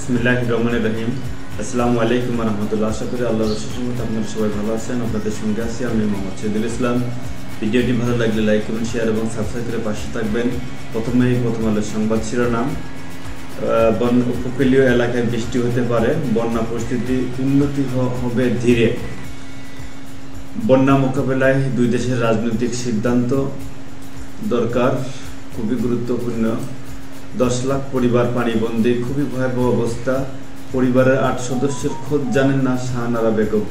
বিসমিল্লাহির রহমানির রহিম। আসসালামু আলাইকুম ওয়া রাহমাতুল্লাহ। আশা করি আল্লাহর অশেষ রহমতে আপনারা সবাই ভালো আছেন। আপনাদের সঙ্গে আছি আমি মোহাম্মদ শহীদুল ইসলাম। ভিডিওটি ভালো লাগলে লাইক করুন, শেয়ার এবং সাবস্ক্রাইব করে পাশে থাকবেন। প্রথম আলোর সংবাদ শিরোনাম। উপকূলীয় এলাকায় বৃষ্টি হতে পারে, বন্যা পরিস্থিতি উন্নতি হবে ধীরে। বন্যা মোকাবেলায় দুই দেশের রাজনৈতিক সিদ্ধান্ত দরকার, খুবই গুরুত্বপূর্ণ। 10 লাখ পরিবার পানিবন্দী, খুবই ভয়াবহ অবস্থা। পরিবারের 8 সদস্যের খোঁজ জানেন না শাহনারা বেগম।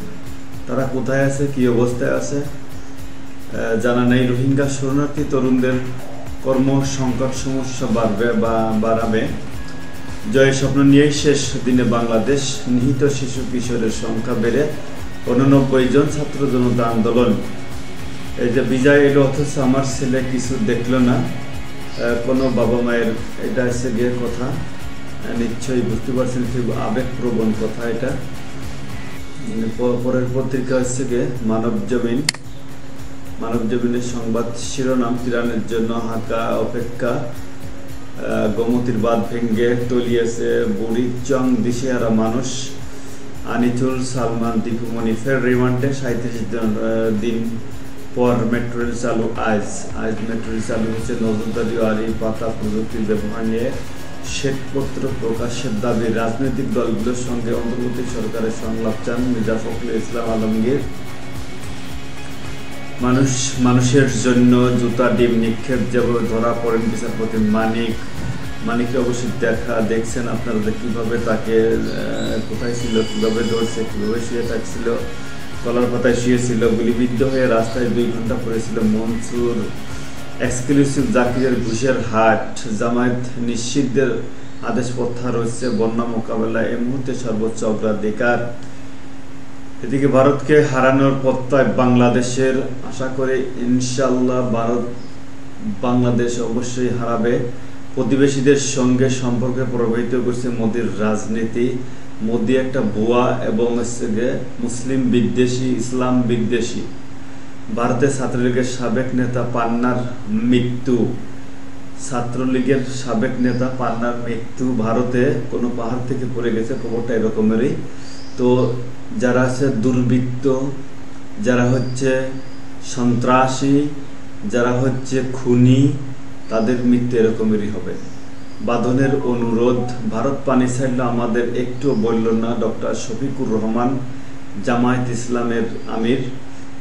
তারা কোথায় আছে, কি অবস্থায় আছে জানা নেই। রোহিঙ্গা শরণার্থী তরুণদের কর্মসংকট সমস্যা বাড়াবে। জয়ের স্বপ্ন নিয়েই শেষ দিনে বাংলাদেশ। নিহত শিশু কিশোরের সংখ্যা বেড়ে 89 জন। ছাত্র জনতা আন্দোলন। এই যে বিজয় এলো অথচ আমার ছেলে কিছু দেখলো না, কোনো বাবা মায়ের, এটা হচ্ছে গিয়ে কথা। নিশ্চয়ই বুঝতে পারছেন কি আবেগপ্রবণ কথা এটা। পরের পত্রিকা হচ্ছে গিয়ে মানব জমিনের সংবাদ শিরোনাম। ত্রাণের জন্য হাঁকা অপেক্ষা। গোমতীর বাঁধ ভেঙ্গে তলিয়েছে বুড়িচং, দিশেহারা মানুষ। আনিচুল সালমান দীপুমণি ফের রিমান্ডে। 37 দিন পর মেট্রো রেল চালু। আজ মেট্রো রেল চালু হচ্ছে। নজরদারি ও আড়ি পাতা প্রযুক্তির ব্যবহার নিয়ে শ্বেতপত্র প্রকাশের দাবি। রাজনৈতিক দলগুলোর সঙ্গে অন্তর্বর্তী সরকারের সংলাপ চান মির্জা ফখরুল ইসলাম আলমগীর। মানুষের জন্য জুতা ডিম নিক্ষেপ যেভাবে ধরা পড়েন বিচারপতি মানিককে অবশ্যই দেখছেন আপনারা কিভাবে তাকে, কোথায় ছিল, কিভাবে ধরছে, কিভাবে শুয়ে থাকছিল, কলার পাতায় শুয়েছিল, গুলিবিদ্ধ হয়ে রাস্তায় 2 ঘন্টা পড়েছিল মনসুর। এক্সক্লুসিভ জাকিরের ঘুষের হাট। জামায়াত নিষিদ্ধের আদেশ প্রত্যাহার হচ্ছে। বন্যা মোকাবেলায় এই মুহূর্তে সর্বোচ্চ অগ্রাধিকার। এদিকে ভারতকে হারানোর প্রত্যয় বাংলাদেশের। আশা করি ইনশাল্লাহ বাংলাদেশ অবশ্যই হারাবে। প্রতিবেশীদের সঙ্গে সম্পর্কে প্রভাবিত করছে মোদির রাজনীতি। মোদি একটা ভুয়া এবং মুসলিম বিদ্বেষী, ইসলাম বিদ্বেষী। ভারতের ছাত্রলীগের সাবেক নেতা পান্নার মৃত্যু। ছাত্রলীগের সাবেক নেতা পান্নার মৃত্যু। ভারতে কোনো পাহাড় থেকে পড়ে গেছে, খবরটা এরকমেরই। তো যারা আছে দুর্বৃত্ত, যারা হচ্ছে সন্ত্রাসী, যারা হচ্ছে খুনি, তাদের মৃত্যু এরকমেরই হবে। বাঁধনের অনুরোধ। ভারত পানি ছাড়ল, আমাদের একটু বলল না। ডক্টর শফিকুর রহমান, জামায়াত ইসলামের আমির।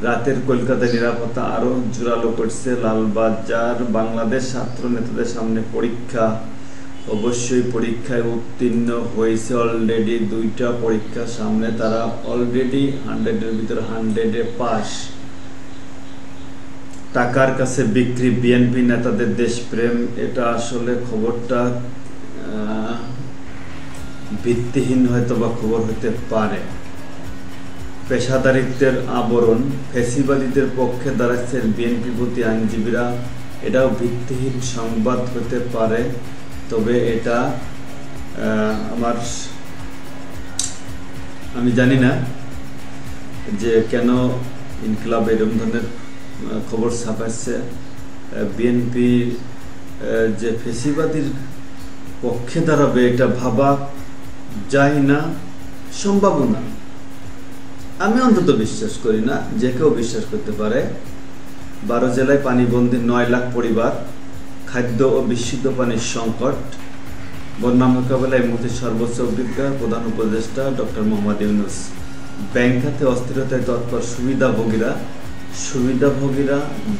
রাতের কলকাতায় নিরাপত্তা আরও জোরালো করছে লালবাজার। বাংলাদেশ ছাত্র নেতাদের সামনে পরীক্ষা। অবশ্যই পরীক্ষায় উত্তীর্ণ হয়েছে অলরেডি। 2টা পরীক্ষা সামনে, তারা অলরেডি 100-এর ভিতরে 100-এ পাস। টাকার কাছে বিক্রি বিএনপি নেতাদের দেশপ্রেম। এটা আসলে খবরটা ভিত্তিহীন হয়তো বা খবর হতে পারে। পেশাদারিত্বের আবরণ। ফ্যাসিবাদীদের পক্ষে দাঁড়াচ্ছেন বিএনপিপন্থী আইনজীবীরা। এটাও ভিত্তিহীন সংবাদ হতে পারে। তবে এটা আমি জানি না যে কেন ইনকিলাব এরকম ধরনের খবর ছাপাচ্ছে। বিএনপির যে ফ্যাসিবাদীর পক্ষে দাঁড়াবে এটা ভাবা যায় না, সম্ভাবনা। আমি অন্তত বিশ্বাস করি না, যে কেউ বিশ্বাস করতে পারে। 12 জেলায় পানিবন্দী 9 লাখ পরিবার। খাদ্য ও বিশুদ্ধ পানির সংকট। বন্যা মোকাবেলায় মুহূর্তে সর্বোচ্চ অগ্রাধিকার। প্রধান উপদেষ্টা ডক্টর মোহাম্মদ ইউনূস। ব্যাংক খাতে অস্থিরতায় তৎপর সুবিধাভোগীরা।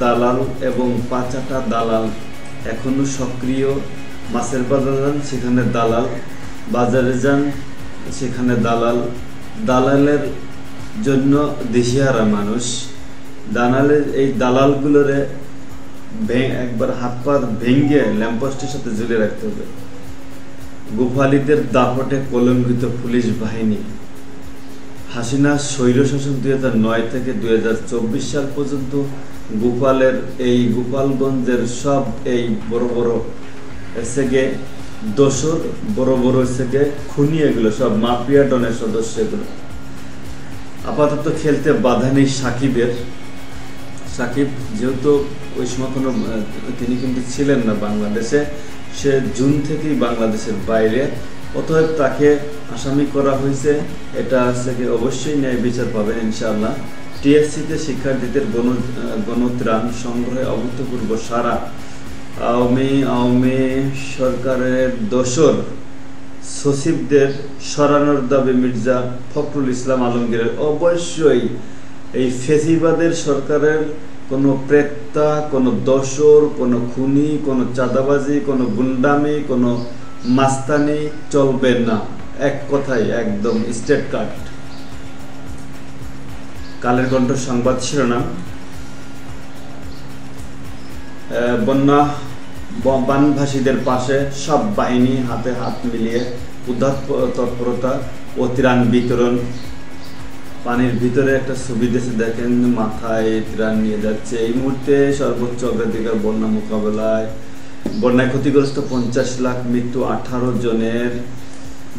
দালাল এবং পাচাটা দালাল এখনো সক্রিয়। মাছের বাজার যান, সেখানে দালাল। বাজারে যান, সেখানে দালাল। দালালের জন্য দিশেহারা মানুষ। এই দালালগুলোরে একবার হাত পা ভেঙে ল্যাম্পপোস্টের সাথে ঝুলে রাখতে হবে। গোপালীদের দাপটে কলঙ্কিত পুলিশ বাহিনী। হাসিনা স্বৈরশাসন 2009 থেকে 2024 সাল পর্যন্ত গোপালগঞ্জের সব এই বড় বড় দোসর, বড় বড় খুনি, এগুলো সব মাফিয়া ডনের সদস্য। এগুলো আপাতত খেলতে বাধা নেই সাকিবের। সাকিব যেহেতু ওই সময় তিনি কিন্তু ছিলেন না বাংলাদেশে, সে জুন থেকেই বাংলাদেশের বাইরে। অতএব তাকে আসামি করা হয়েছে, এটা অবশ্যই ন্যায় বিচার পাবেন ইনশাআল্লাহ। টিএসসিতে শিক্ষার্থীদের গণত্রাণ সংগ্রহে অভূতপূর্ব সারা। আওয়ামী সরকারের দোসর সচিবদের সরানোর দাবি মির্জা ফখরুল ইসলাম আলমগীরের। অবশ্যই এই ফেসিবাদের সরকারের কোনো প্রেতা, কোনো দোসর, কোনো খুনি, কোনো চাঁদাবাজি, কোনো গুন্ডামি, কোনো মাস্তানি চলবে না। এক কথায় একদম স্ট্রেট কাট। কালের কণ্ঠ সংবাদ শিরোনাম, বন্যা বানভাসীদের পাশে সব বাহিনী হাতে হাত মিলিয়ে উদ্ধার তৎপরতা ও ত্রাণ বিতরণ। পানির ভিতরে একটা ছবি দেশে দেখেন, মাথায় ত্রাণ নিয়ে যাচ্ছে। এই মুহূর্তে সর্বোচ্চ অগ্রাধিকার বন্যা মোকাবেলায়। বন্যায় ক্ষতিগ্রস্ত 50 লাখ, মৃত্যু 18 জনের।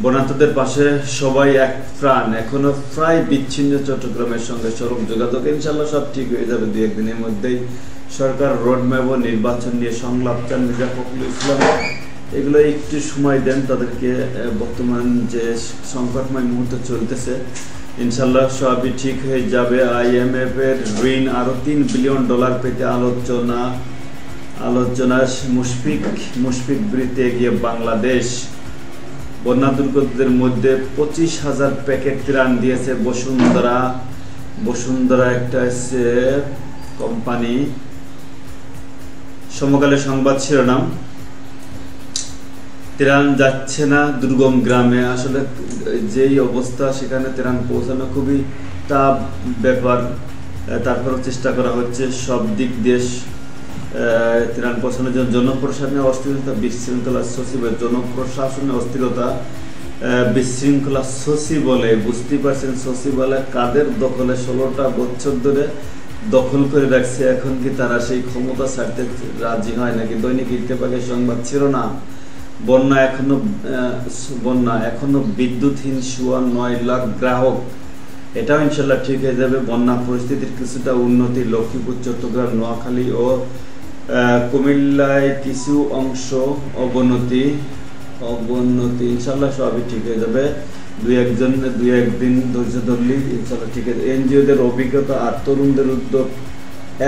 বন্যার্তদের পাশে সবাই এক প্রাণ। এখনো প্রায় বিচ্ছিন্ন চট্টগ্রামের সঙ্গে সড়ক যোগাযোগ। ইনশাল্লাহ সব ঠিক হয়ে যাবে 2-1 দিনের মধ্যেই। সরকার রোডম্যাপ ও নির্বাচন নিয়ে সংলাপ চান মির্জা ফখরুল ইসলাম। এগুলো একটু সময় দেন তাদেরকে। বর্তমান যে সংকটময় মুহূর্ত চলতেছে, ইনশাল্লাহ সবই ঠিক হয়ে যাবে। IMF এর ঋণ আরো $3 বিলিয়ন পেতে আলোচনা মুশফিক বৃত্তে এগিয়ে বাংলাদেশ। বন্যা দুর্গতদের মধ্যে 25,000 প্যাকেট ত্রাণ দিয়েছে বসুন্ধরা একটা কোম্পানি। সমকালের সংবাদ শিরোনাম, ত্রাণ যাচ্ছে না দুর্গম গ্রামে। আসলে যেই অবস্থা, সেখানে ত্রাণ পৌঁছানো খুবই টাফ ব্যাপার। তারপরও চেষ্টা করা হচ্ছে সব দিক দিয়ে ত্রাণ পৌঁছানোর জন্য। জনপ্রশাসনের অস্থিরতা, বিশৃঙ্খলা সচিবের জনপ্রশাসনের অস্থিরতা, বিশৃঙ্খলা সচিবালয়। বুঝতে পারছেন সচিবালয় কাদের দখলে? 16টা বছর ধরে দখল করে রাখছে। এখন কি তারা সেই ক্ষমতা ছাড়তে রাজি হয় নাকি? দৈনিক ইত্তেফাকের সংবাদ শিরোনাম, বন্যা এখনো বিদ্যুৎহীন 9 লাখ গ্রাহক। এটাও ইনশাল্লাহ ঠিক হয়ে যাবে। বন্যা পরিস্থিতির কিছুটা উন্নতি। লক্ষ্মীপুর, চট্টগ্রাম, নোয়াখালী ও কুমিল্লায় কিছু অংশ অবনতি। ইনশাল্লাহ সবই ঠিক হয়ে যাবে। 2-1 দিন ধৈর্য ধরলি ইনশাল্লাহ ঠিক আছে। এনজিওদের অভিজ্ঞতা আর তরুণদের উদ্যোগ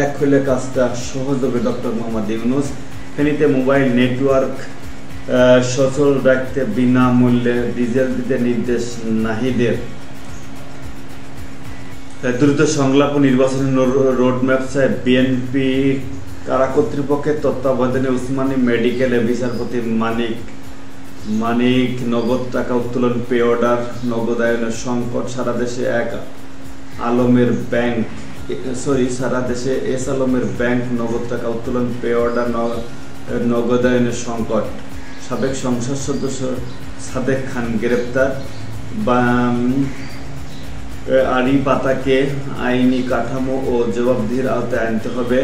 এক হলে কাজটা সহজ হবে। ডক্টর মোহাম্মদ ইউনূস। ফেনীতে মোবাইল নেটওয়ার্ক সচল রাখতে বিনামূল্যে ডিজেল দিতে নির্দেশ নাহিদের। দ্রুত সংলাপ ও নির্বাচনী রোডম্যাপ চায় বিএনপি। কারা কর্তৃপক্ষের তত্ত্বাবধানে উসমানী মেডিকেলে বিচারপতি মানিক নগদ টাকা উত্তোলন পে অর্ডার। নগদায়নের সংকট। সারা দেশে সারা দেশে এস আলমের ব্যাংক নগদ টাকা উত্তোলন পে অর্ডার। নগদায়নের সংকট। সাবেক সংসদ সদস্য সাদেক খান গ্রেপ্তার। আড়ি পাতাকে আইনি কাঠামো ও জবাবদিহির আওতায় আনতে হবে।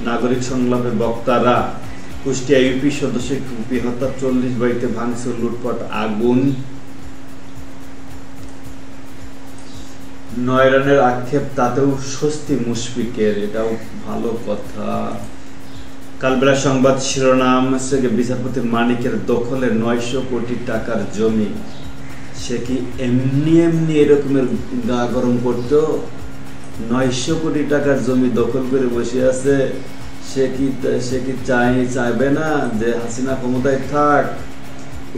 নাগরিক সংলাপে বক্তারা। কুষ্টিয়া ইউপি সদস্য কুপি হত্যা, 40 বাড়িতে ভাঙচুর, লুটপাট, আগুন। 9 রানের আক্ষেপ, তাতেও স্বস্তি মুশফিকের। এটাও ভালো কথা। কালবেলা সংবাদ শিরোনাম, বিচারপতি মানিকের দখলে 900 কোটি টাকার জমি। সে কি এমনি এরকমের গা গরম করতো? 900 কোটি টাকার জমি দখল করে বসে আছে। সে কি চাইবে না যে হাসিনা ক্ষমতায় থাক?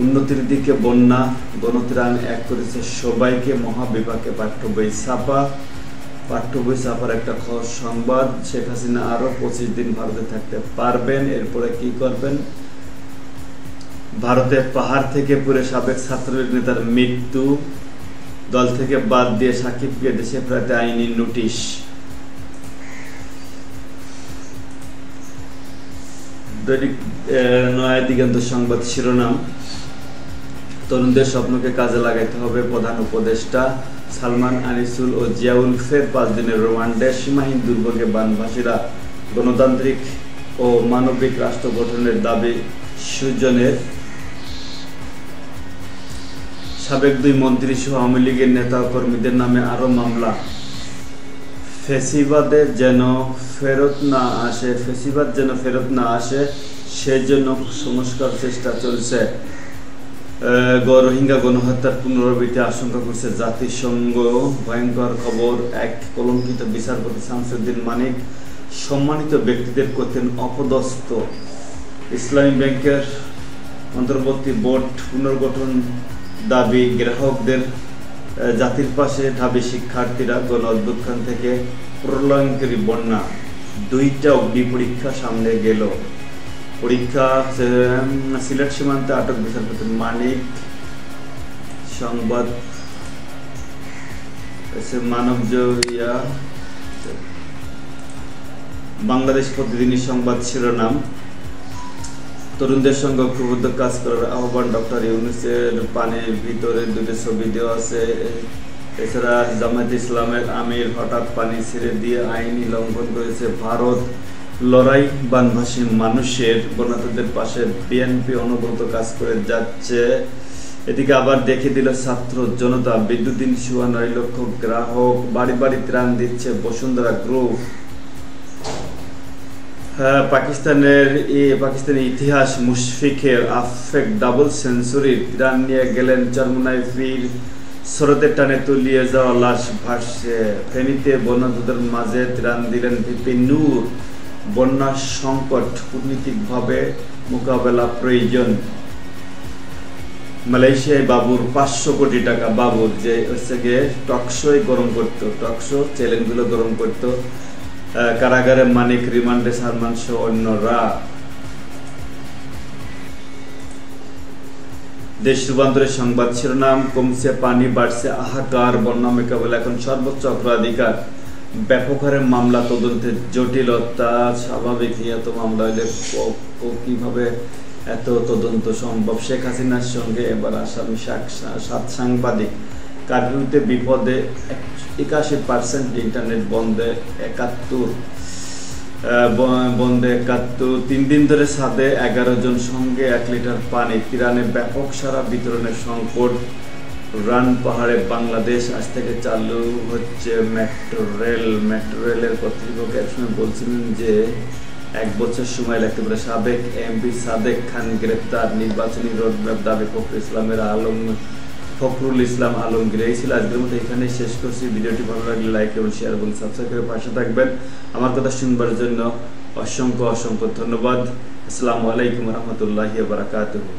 উন্নতির দিকে বন্যা, গণত্রাণ এক করেছে সবাইকে। মহাবিভাগে পাঠ্য বই ছাপার একটা সংবাদ। শেখ হাসিনা আরো 25 দিন ভারতে থাকতে পারবেন। এরপরে কি করবেন? ভারতে পাহাড় থেকে পড়ে সাবেক ছাত্রলীগ নেতার মৃত্যু। দল থেকে বাদ দিয়ে সাকিবকে দেশে ফেরাতে আইনি নোটিশ। দৈনিক নয়া দিগন্ত সংবাদ শিরোনাম, তরুণদের স্বপ্নকে কাজে লাগাইতে হবে। প্রধান উপদেষ্টা সালমান, আনিসুল ও জিয়াউল ফের 5 দিনের রিমান্ডে। সীমাহীন দুর্ভোগে বানভাসীরা। গণতান্ত্রিক ও মানবিক রাষ্ট্র গঠনের দাবি সুজনের। সাবেক 2 মন্ত্রী সহ আওয়ামী লীগের নেতা ও কর্মীদের নামে আরো মামলা। ফেসিবাদ যেন ফেরত না আসে সেজন্য সংস্কার চেষ্টা চলছে। রোহিঙ্গা গণহত্যার পুনরাবৃত্তি আশঙ্কা করছে জাতিসংঘ। ভয়ঙ্কর খবর, এক কলঙ্কিত বিচারপতি শামসুদ্দিন মানিক সম্মানিত ব্যক্তিদের করতেন অপদস্থ। ইসলামী ব্যাংকের অন্তর্বর্তী বোর্ড পুনর্গঠন দাবি গ্রাহকদের, জাতির পাশে ঢাবি শিক্ষার্থীরা, গণ অভ্যুত্থান থেকে প্রলয়ঙ্করী বন্যা, দুইটা অগ্নি পরীক্ষা সামনে গেল। পরীক্ষা সিলেট সীমান্তে আটক বিচারপতি মানিক। সংবাদ মানবজয়া বাংলাদেশ প্রতিদিনই সংবাদ শিরোনাম, তরুণদের সঙ্গে ঐক্যবদ্ধ কাজ করার আহ্বান। ডক্টর ইউনূসের পানির ভিতরে দুটো ছবি দেওয়া আছে। এছাড়া জামায়াতে ইসলামের আমির হঠাৎ পানি ছেড়ে দিয়ে আইনি লঙ্ঘন করেছে ভারত। লড়াই বানভাসী মানুষের, বন্যার্তদের পাশে বিএনপি অনবরত কাজ করে যাচ্ছে। এদিকে আবার দেখে দিল ছাত্র জনতা, বিদ্যুৎহীন ৯ লক্ষ গ্রাহক, বাড়ি বাড়ি ত্রাণ দিচ্ছে বসুন্ধরা গ্রুপ। পাকিস্তানের ইতিহাস, মুশফিকের আফেক ডাবল সেঞ্চুরি, ত্রাণ নিয়ে গেলেন চরমোনাই পীর, স্রোতের টানে তলিয়ে যাওয়া লাশ ভাসছে। ফেনীতে বন্যার্তদের মাঝে ত্রাণ দিলেন ভিপি নূর। বন্যা সংকট কূটনীতিকভাবে মোকাবেলা প্রয়োজন। মালয়েশিয়ায় বাবুর ৫০০ কোটি টাকা, বাবুর যে হচ্ছে গিয়ে টকশোই গরম করতো, টকশো চ্যালেঞ্জগুলো গরম করতো। কারাগারে মানিক, রিমান্ডে সালমান সহ অন্যরা। দেশ রূপান্তরের সংবাদ শিরোনাম, কমছে পানি, বাড়ছে হাহাকার, বন্যা মোকাবেলা এখন সর্বোচ্চ অগ্রাধিকার। ব্যাপক হারে মামলা, তদন্তের জটিলতা। স্বাভাবিক, এত মামলা হলে কিভাবে এত তদন্ত সম্ভব? শেখ হাসিনার সঙ্গে এবার আসামি 7 সাংবাদিক। কার্ফিউতে বিপদে 81%, ইন্টারনেট বন্ধে 71, 3 দিন ধরে ছাদে 11 জন, সঙ্গে 1 লিটার পানি। ইরানে ব্যাপক সারা বিতরণের সংকট। রান পাহাড়ে বাংলাদেশ, আজ থেকে চালু হচ্ছে মেট্রো রেল। মেট্রো রেলের কর্তৃপক্ষ একসময় বলছিলেন যে 1 বছর সময় লাগতে পারে। সাবেক এমপি সাদেক খান গ্রেপ্তার। নির্বাচনী রোডম্যাপ দাবি ফখরুল ইসলাম আলমগীর। এই ছিল আজকের মতো, এখানে শেষ করছি। ভিডিওটি ভালো লাগলে লাইক এবং শেয়ার এবং সাবস্ক্রাইব করে পাশে থাকবেন। আমার কথা শুনবার জন্য অসংখ্য ধন্যবাদ। আসসালামু আলাইকুম রহমতুল্লাহি ওয়া বারাকাতুহু।